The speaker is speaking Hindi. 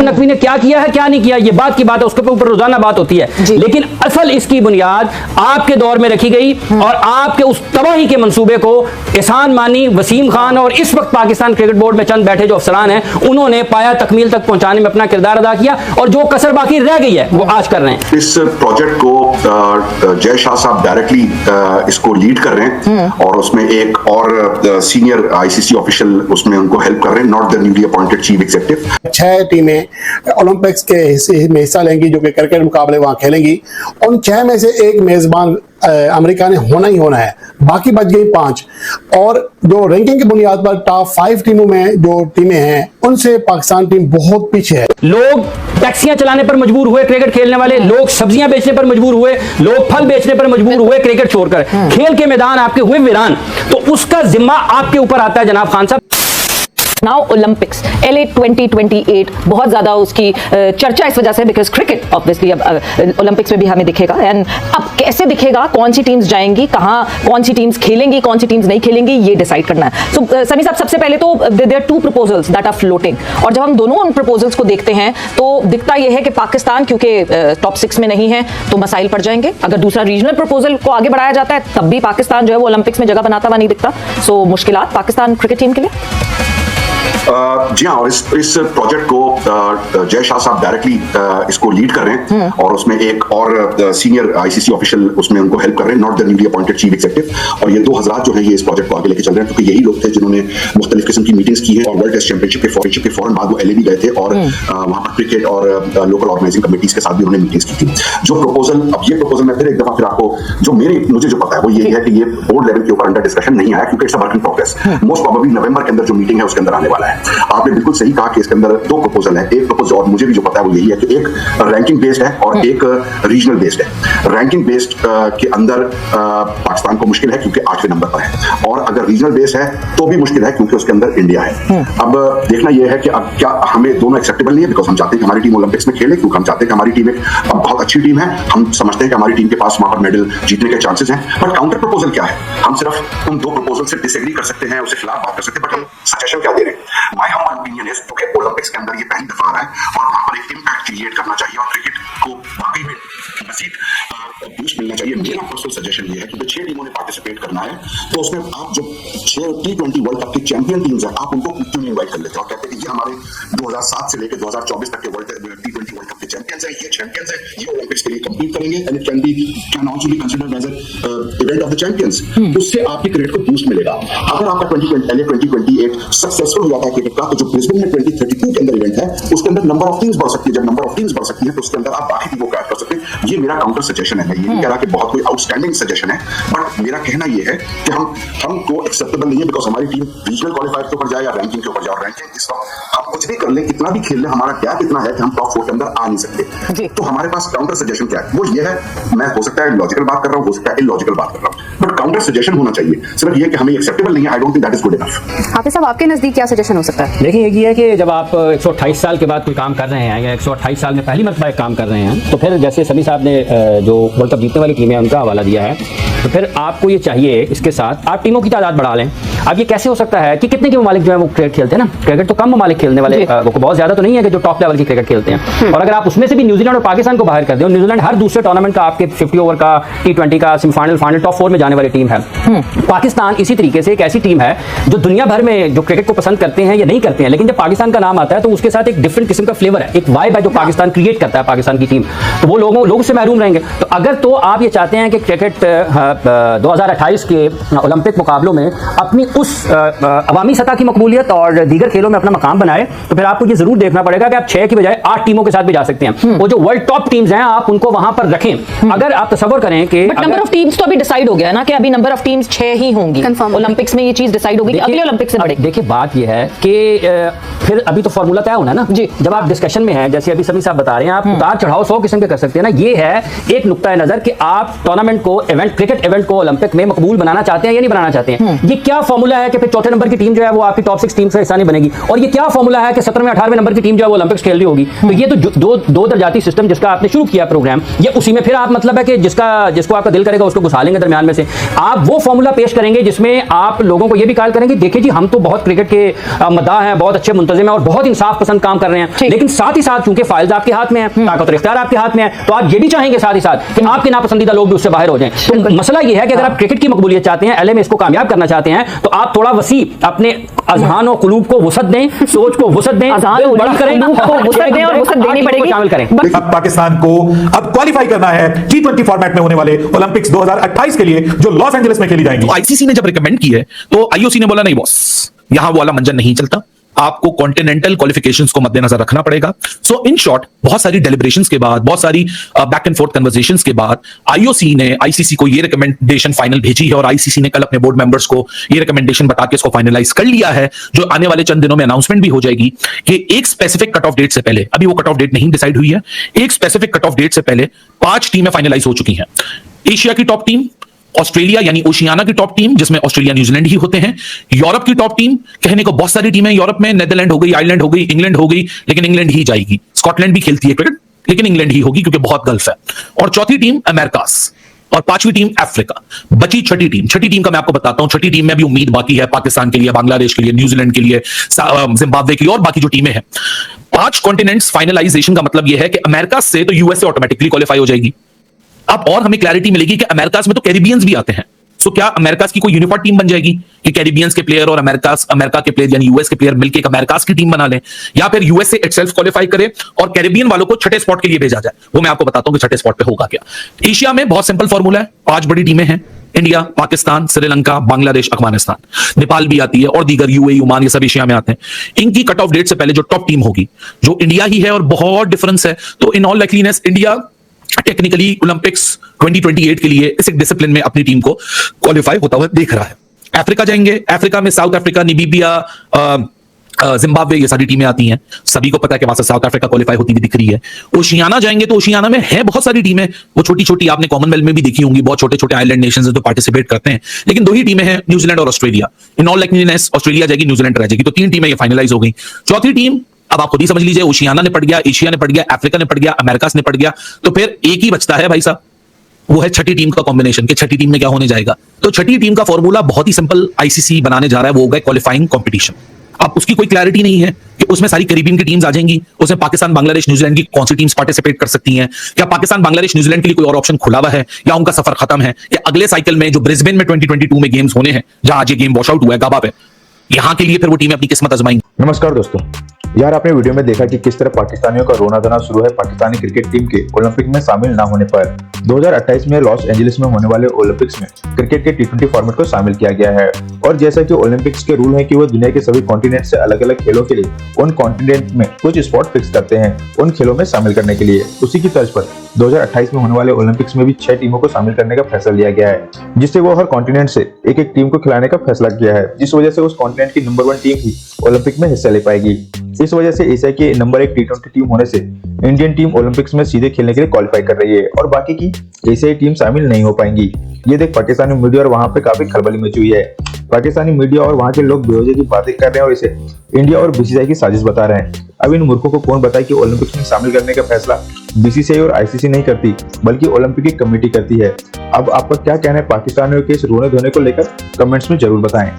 नकवी ने क्या किया है क्या नहीं किया, ये बात की बात है, उसके ऊपर रोजाना बात होती है, लेकिन असल इसकी बुनियाद आपके दौर में रखी गई और आपके उस तबाही के मंसूबे को एहसान मानी, वसीम खान और इस वक्त पाकिस्तान क्रिकेट बोर्ड में चंद बैठे जो अफसरान हैं उन्होंने पाया तकमील तक पहुंचाने में अपना किरदार अदा किया, और जो कसर बाकी रह गई है वो आज कर रहे हैं। इस प्रोजेक्ट को जय शाह साहब डायरेक्टली इसको लीड कर रहे हैं और उसमें एक और सीनियर आईसीसी ऑफिशियल उसमें उनको हेल्प कर रहे हैं, not the newly appointed chief executive. 6 टीमें ओलंपिक्स के में हिस्सा लेंगी जो कि क्रिकेट मुकाबले वहां खेलेंगी। उन 6 में से एक मेजबान अमेरिका ने होना ही होना है, बाकी बच गई 5। और जो रैंकिंग की बुनियाद पर टॉप 5 टीमों में जो टीमें हैं उनसे पाकिस्तान टीम बहुत पीछे है। लोग टैक्सियां चलाने पर मजबूर हुए क्रिकेट खेलने वाले, लोग सब्जियां बेचने पर मजबूर हुए, लोग फल बेचने पर मजबूर हुए क्रिकेट छोड़कर, खेल के मैदान आपके हुए वीरान, तो उसका जिम्मा आपके ऊपर आता है जनाब खान साहब। नाउ ओलंपिक्स LA 2028 बहुत ज्यादा उसकी चर्चा इस वजह से बिकॉज क्रिकेट ऑब्वियसली अब ओलंपिक्स में भी हमें दिखेगा, एंड अब कैसे दिखेगा, कौन सी टीम्स जाएंगी कहाँ, कौन सी टीम्स खेलेंगी कौन सी टीम्स नहीं खेलेंगी, ये डिसाइड करना है। सो समी साहब, सबसे पहले तो there are 2 proposals that are floating, और जब हम दोनों उन प्रपोजल्स को देखते हैं तो दिखता यह है कि पाकिस्तान क्योंकि टॉप 6 में नहीं है तो मसाइल पड़ जाएंगे। अगर दूसरा रीजनल प्रपोजल को आगे बढ़ाया जाता है तब भी पाकिस्तान जो है वो ओलंपिक्स में जगह बनाता हुआ नहीं दिखता। सो मुश्किलात पाकिस्तान क्रिकेट टीम के लिए। जी हाँ, और इस प्रोजेक्ट को जय शाह साहब डायरेक्टली इसको लीड कर रहे हैं और उसमें एक और सीनियर आईसीसी ऑफिशियल उसमें उनको हेल्प कर रहे हैं, not the newly appointed chief executive. और ये 2 हज़रात जो है ये इस प्रोजेक्ट को आगे लेके चल रहे हैं, क्योंकि यही लोग थे जिन्होंने मुख्तलिफ किस्म की मीटिंग्स की है और वर्ल्ड टेस्ट चैंपियनशिप के फौरन बाद वो LA भी गए थे और वहां पर क्रिकेट और लोकल ऑर्गेनाइजिंग कमेटीज के साथ भी उन्होंने मीटिंग्स की थी। जो प्रपोजल, अब ये प्रपोजल मैं फिर एक दफा फिर आपको जो मुझे जो पता है वो ये है कि ये बोर्ड लेवल के ऊपर अंडर डिस्कशन नहीं आया, क्योंकि it's a work in progress. Most probably November के अंदर जो मीटिंग है उसके अंदर आने वाला है। आपने बिल्कुल सही कहा कि इसके अंदर 2 प्रपोजल है। एक प्रपोजल और मुझे भी जो पता है वो यही है कि एक रैंकिंग बेस्ड है और एक रीजनल बेस्ड है। रैंकिंग बेस्ड के अंदर पाकिस्तान को मुश्किल है क्योंकि 8वें नंबर पर है, और अगर रीजनल बेस्ड है तो भी मुश्किल है क्योंकि उसके अंदर इंडिया है। अब देखना यह है कि अब क्या हमें दोनों एक्सेप्टेबल नहीं है, बिकॉज हम चाहते हैं कि हमारी टीम ओलंपिक्स में खेले, क्योंकि हम चाहते हैं कि हमारी टीम एक बहुत अच्छी टीम है, हम समझते हैं कि हमारी टीम के पास वहां पर मेडल जीतने के चांसेस हैं। बट काउंटर प्रपोजल क्या है? हम सिर्फ उन 2 प्रपोजल से डिसएग्री कर सकते हैं, उसके खिलाफ बात कर सकते हैं, बट हम सजेशन क्या दे रहे हैं? माय हम्बल ओपिनियन इज कि ओलंपिक्स के अंदर ये पहली दफा आ रहा है और वहां पर एक इम्पैक्ट क्रिएट करना चाहिए और क्रिकेट को वाकई में मजीद बूस्ट मिलना चाहिए। मेरा पर्सनल सजेशन ये है कि 6 टीमों ने पार्टिसिपेट करना है, तो उसमें आप जो 6 T20 वर्ल्ड कप की चैंपियन टीम्स हैं आप उनको क्यों नहीं इनवाइट कर लेते और कहते हैं कि ये हमारे 2007 से लेकर 2024 तक के T20 वर्ल्ड कप के चैंपियंस हैं, ये चैंपियंस हैं, ये ओलंपिक्स के लिए कंपीट करेंगे and it can also be considered as event of the champions. उससे आपकी क्रिकेट को बूस्ट मिलेगा। अगर आपका 2028 सक्सेसफुल हुआ था क्रिकेट का, तो जो ब्रिस्बेन में 2032 के अंदर इवेंट है उसके अंदर नंबर ऑफ टीम्स बढ़ सकती है। जब नंबर ऑफ टीम्स बढ़ सकती है तो उसके अंदर आप बाकी टीमों को ऐड कर सकते हैं। ये मेरा काउंटर सजेशन है। मैं ये नहीं कह रहा कि बहुत कोई आउटस्टैंडिंग सजेशन है, बट मेरा कहना ये है कि हमको एक्सेप्टेबल नहीं है बिकॉज हमारी टीम रीजनल क्वालिफायर के ऊपर जाए या रैंकिंग के ऊपर जाए। रैंकिंग इस वक्त हम कुछ भी कर लें, कितना भी खेल लें, हमारा गैप इतना है कि हम टॉप 4 के अंदर आ नहीं सकते। तो हमारे पास काउंटर सजेशन क्या है? वो ये है, मैं हो सकता है लॉजिकल बात कर रहा हूँ, हो सकता है इलॉजिकल बात कर रहा हूँ, बट काउंटर सजेशन होना चाहिए। सिर्फ ये कि हमें एक्सेप्टेबल नहीं है, I don't think that is good enough. Hafiz साहब, आपके नजदीक क्या सजेशन हो सकता है? देखिए, ये है कि जब आप 128 साल के बाद कोई काम कर रहे हैं या 128 साल में पहली मरतबा एक काम कर रहे हैं, तो फिर जैसे समी साहब ने जो वर्ल्ड कप जीतने वाली टीम है उनका हवाला दिया है, तो फिर आपको ये चाहिए इसके साथ आप टीमों की तादाद बढ़ा लें। अब ये कैसे हो सकता है कि कितने के ममालिक जो है वो क्रिकेट खेलते हैं ना, क्रिकेट तो कम ममालिक खेलने वाले, वो बहुत ज्यादा तो नहीं है कि जो टॉप लेवल की क्रिकेट खेलते हैं, और अगर आप उसमें से भी न्यूजीलैंड और पाकिस्तान को बाहर कर दें, न्यूजीलैंड हर दूसरे टूर्नामेंट का आपके 50 ओवर का T20 का सेमीफाइनल फाइनल टॉप 4 में जाने वाली टीम है। पाकिस्तान इसी तरीके से एक ऐसी टीम है जो दुनिया भर में जो क्रिकेट को पसंद करते हैं या नहीं करते हैं, लेकिन जब पाकिस्तान का नाम आता है तो उसके साथ एक डिफरेंट किस्म का फ्लेवर है, एक वाइब है जो पाकिस्तान क्रिएट करता है पाकिस्तान की टीम, तो वो लोगों से महरूम रहेंगे। तो अगर तो आप ये चाहते हैं कि क्रिकेट 2028 के ओलंपिक मुकाबलों में अपनी उस अवामी सतह की मकबूलियत और दीगर खेलों में अपना मकाम बनाए, तो फिर आपको ये जरूर देखना पड़ेगा कि आप 6 की बजाय 8 टीमों के साथ भी जा सकते हैं। वो जो वर्ल्ड टॉप टीम्स हैं आप उनको वहां पर रखें। अगर आप तसव्वुर करें कि नंबर ऑफ टीम्स तो अभी डिसाइड हो गया है ना कि अभी नंबर ऑफ टीम्स 6 ही होंगी ओलंपिक्स में, ये चीज डिसाइड हो गई, अगले ओलंपिक से बढ़ेगी। देखिए, बात ये है कि फिर अभी तो फॉर्मूला तय होना है ना जी। जब आप डिस्कशन में हैं, जैसे अभी सभी साहब बता रहे हैं, आप उतार चढ़ाव 100 किस्म के कर सकते हैं ना। ये है एक नुक्ता नजर कि आप टूर्नामेंट को इवेंट क्रिकेट क्रिकेट इवेंट को ओलंपिक में मकबूल बनाना चाहते हैं या नहीं बनाना चाहते हैं। ये क्या फॉर्मूला है कि फिर चौथे नंबर की टीम जो है वो आपकी टॉप 6 टीम से हिस्सा नहीं बनेगी, और ये क्या फॉर्मूला है कि 17वें 18वें नंबर की टीम जो है वो ओलंपिक्स खेल रही होगी। तो ये तो दो दर्जाती सिस्टम जिसका आपने शुरू किया प्रोग्राम, ये उसी में फिर आप मतलब है कि जिसको आपका दिल करेगा उसको घुसा लेंगे दरमियान में से। आप वो फॉर्मूला पेश करेंगे जिसमें आप लोगों को ये भी कॉल करेंगे, देखिए जी हम तो बहुत क्रिकेट के मद्दाह हैं, बहुत अच्छे मुंतजिम हैं और बहुत इंसाफ पसंद काम कर रहे हैं, लेकिन साथ ही साथ चूंकि फाइल्स आपके हाथ में है, ताकत और इख्तियार आपके हाथ में है, तो आप ये भी चाहेंगे साथ ही साथ कि आपके नापसंदीदा लोग भी उससे बाहर हो जाएं। तो मसला ये है कि अगर आप क्रिकेट की मकबूलियत चाहते हैं, एलए में इसको कामयाब करना चाहते हैं, तो आप थोड़ा वसी अपने अज़हान और कुलूब को वसत दें, सोच को वसत दें, बड़ा करें, शामिल करें। अब पाकिस्तान को अब क्वालिफाई करना है T20 फॉर्मेट में होने वाले ओलंपिक्स 2028 के लिए, जो लॉस एंजलिस में खेली जाएंगी। आईसीसी ने जब रिकमेंड की है तो आईओसी ने बोला नहीं बॉस, यहां वो वाला मंजर नहीं चलता, आपको कॉन्टिनेंटल क्वालिफिकेशंस को मद्देनजर रखना पड़ेगा। सो इन शॉर्ट, बहुत सारी डेलिब्रेशंस के बाद, बहुत सारी बैक एंड फोर्थ कन्वर्सेशंस के बाद आईओसी ने आईसीसी को ये रिकमेंडेशन फाइनल भेजी है, और आईसीसी ने कल अपने बोर्ड मेंबर्स को ये रिकमेंडेशन बता के इसको फाइनलाइज कर लिया है, जो आने वाले चंद दिनों में अनाउंसमेंट भी हो जाएगी कि एक स्पेसिफिक कट ऑफ डेट से पहले, अभी वो कट ऑफ डेट नहीं डिसाइड हुई है, एक स्पेसिफिक कट ऑफ डेट से पहले 5 टीमें फाइनलाइज हो चुकी हैं। एशिया की टॉप टीम, ऑस्ट्रेलिया यानी ओशियाना की टॉप टीम जिसमें ऑस्ट्रेलिया न्यूजीलैंड ही होते हैं, यूरोप की टॉप टीम, कहने को बहुत सारी टीमें यूरोप में, नेदरलैंड हो गई, आयरलैंड हो गई, इंग्लैंड हो गई, लेकिन इंग्लैंड ही जाएगी। स्कॉटलैंड भी खेलती है क्रिकेट, लेकिन इंग्लैंड ही होगी क्योंकि बहुत गल्फ है। और चौथी टीम अमेरिकास, और 5वीं टीम अफ्रीका। बची छठी टीम का मैं आपको बताता हूं। छठी टीम में भी उम्मीद बाकी है, पाकिस्तान के लिए, बांग्लादेश के लिए, न्यूजीलैंड के लिए, जिम्बाब्वे के लिए और बाकी जो टीमें हैं। 5 कॉन्टिनेंट्स फाइनलाइजेशन का मतलब यह है कि अमेरिका से तो यूएसए ऑटोमेटिकली क्वालिफाई हो जाएगी। अब और हमें क्लैरिटी मिलेगी कि अमेरिका में तो कैरिबियंस भी आते हैं। सो क्या अमेरिका की कोई यूनिफाइड टीम बन जाएगी कि कैरिबियंस के प्लेयर और अमेरिका के प्लेयर यानी यूएस के प्लेयर मिलकर एक अमेरिका की टीम बना लें, या फिर यूएसए इटसेल्फ क्वालिफाई करे और कैरिबियन वालों को छठे स्पॉट के लिए भेजा जाए। वो मैं आपको बताता हूं कि छठे स्पॉट पे होगा क्या। एशिया में बहुत सिंपल फॉर्मूला है, 5 बड़ी टीमें हैं, इंडिया, पाकिस्तान, श्रीलंका, बांग्लादेश, अफगानिस्तान, नेपाल भी आती है और दीगर यूएई, ओमान, ये सब एशिया में आते हैं। इनकी कट ऑफ डेट से पहले जो टॉप टीम होगी, जो इंडिया ही है और बहुत डिफरेंस है, तो in all likeliness India technically Olympics 2028 के लिए इस एक डिसिप्लिन में अपनी टीम को क्वालिफाई होता हुआ देख रहा है। अफ्रीका जाएंगे, अफ्रीका में साउथ अफ्रीका, नामीबिया, जिम्बाब्वे, ये सारी टीमें आती हैं। सभी को पता है कि वहां से साउथ अफ्रीका क्वालिफाई होती हुई दिख रही है। ओशियाना जाएंगे तो ओशियाना में है बहुत सारी टीमें, वो छोटी छोटी आपने कॉमनवेल्थ में भी देखी होंगी, बहुत छोटे छोटे आइलैंड नेशंस हैं जो पार्टिसिपेट करते हैं, लेकिन 2 ही टीमें हैं, न्यूजीलैंड और ऑस्ट्रेलिया। इन ऑल लाइकलीनेस ऑस्ट्रेलिया जाएगी, न्यूजीलैंड रह जाएगी, तो 3 टीमें ये फाइनलाइज हो गई। चौथी टीम अब आप खुद ही समझ लीजिए, ओशियाना निपट गया, एशिया निपट गया, अफ्रीका निपट गया, अमेरिका निपट गया, तो फिर एक ही बचता है भाई साहब, वो है छठी टीम का कॉम्बिनेशन कि छठी टीम में क्या होने जाएगा। तो छठी टीम का फॉर्मूला बहुत ही सिंपल आईसीसी बनाने जा रहा है, वो होगा क्वालिफाइंग कंपटीशन। अब उसकी कोई क्लैरिटी नहीं है कि उसमें सारी कैरिबियन की टीम्स आ जाएंगी, उसमें पाकिस्तान, बांग्लादेश, न्यूजीलैंड की कौन सी टीम्स पार्टिसिपेट कर सकती हैं, क्या पाकिस्तान, बांग्लादेश, न्यूजीलैंड के लिए कोई और ऑप्शन खुला हुआ है, या उनका सफर खत्म है, या अगले साइकिल में जो ब्रिस्बेन में 2022 में गेम्स होने हैं, जहां आज ये गेम वॉश आउट हुआ है गाबा पे, यहां के लिए फिर वो टीमें अपनी किस्मत आजमाएंगी। नमस्कार दोस्तों, यार आपने वीडियो में देखा कि किस तरह पाकिस्तानियों का रोना धोना शुरू है पाकिस्तानी क्रिकेट टीम के ओलंपिक में शामिल ना होने पर। 2028 में लॉस एंजलिस में होने वाले ओलंपिक्स में क्रिकेट के T20 फॉर्मेट को शामिल किया गया है, और जैसा कि ओलंपिक्स के रूल हैं कि वो दुनिया के सभी कॉन्टिनेंट से अलग अलग खेलों के लिए उन कॉन्टिनेंट में कुछ स्पॉट फिक्स करते हैं उन खेलों में शामिल करने के लिए। उसी की तर्ज पर 2028 में होने वाले ओलंपिक्स में भी 6 टीमों को शामिल करने का फैसला लिया गया है, जिससे वो हर कॉन्टिनेंट से एक टीम को खिलाने का फैसला किया है, जिस वजह से उस कॉन्टिनेंट की नंबर 1 टीम ही ओलंपिक में हिस्सा ले पाएगी। इस वजह से एशिया की नंबर 1 T20 टीम होने से इंडियन टीम ओलंपिक्स में सीधे खेलने के लिए क्वालिफाई कर रही है, और बाकी की एशियाई टीम शामिल नहीं हो पाएंगी। ये देख पाकिस्तानी मीडिया और वहां पे काफी खलबली मची हुई है। पाकिस्तानी मीडिया और वहां के लोग बेवजह की बातें कर रहे हैं और इसे इंडिया और बीसीसीआई की साजिश बता रहे हैं। अब इन मूर्खों को कौन बताए कि ओलंपिक्स में शामिल करने का फैसला बीसीसीआई और आईसीसी नहीं करती, बल्कि ओलंपिक की कमेटी करती है। अब आपका क्या कहना है पाकिस्तानियों के इस रोने धोने को लेकर, कमेंट्स में जरूर बताएं।